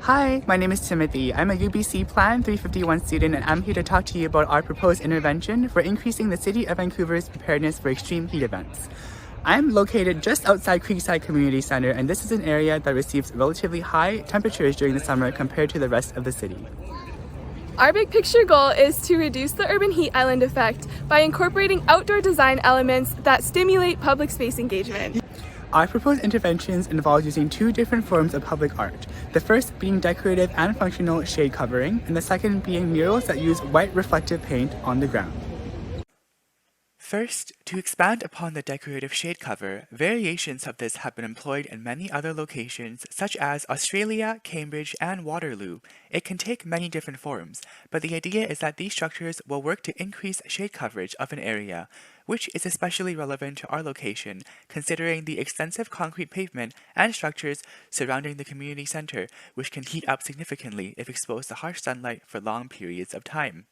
Hi, my name is Timothy. I'm a UBC Plan 351 student and I'm here to talk to you about our proposed intervention for increasing the City of Vancouver's preparedness for extreme heat events. I'm located just outside Creekside Community Centre, and this is an area that receives relatively high temperatures during the summer compared to the rest of the city. Our big picture goal is to reduce the urban heat island effect by incorporating outdoor design elements that stimulate public space engagement. Our proposed interventions involve using two different forms of public art, the first being decorative and functional shade covering, and the second being murals that use white reflective paint on the ground. First, to expand upon the decorative shade cover, variations of this have been employed in many other locations such as Australia, Cambridge, and Waterloo. It can take many different forms, but the idea is that these structures will work to increase shade coverage of an area, which is especially relevant to our location, considering the extensive concrete pavement and structures surrounding the community center, which can heat up significantly if exposed to harsh sunlight for long periods of time.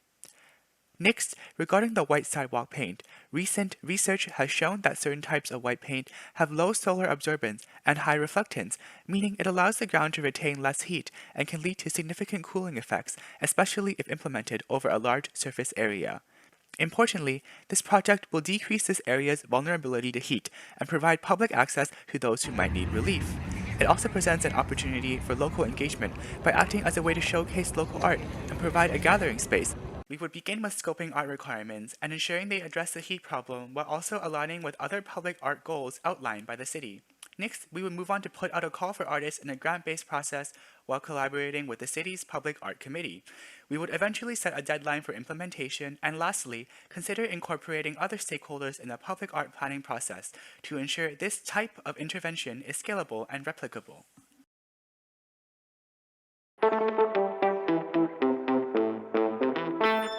Next, regarding the white sidewalk paint, recent research has shown that certain types of white paint have low solar absorbance and high reflectance, meaning it allows the ground to retain less heat and can lead to significant cooling effects, especially if implemented over a large surface area. Importantly, this project will decrease this area's vulnerability to heat and provide public access to those who might need relief. It also presents an opportunity for local engagement by acting as a way to showcase local art and provide a gathering space. We would begin with scoping art requirements and ensuring they address the heat problem while also aligning with other public art goals outlined by the city. Next, we would move on to put out a call for artists in a grant-based process while collaborating with the city's Public Art Committee. We would eventually set a deadline for implementation, and lastly, consider incorporating other stakeholders in the public art planning process to ensure this type of intervention is scalable and replicable.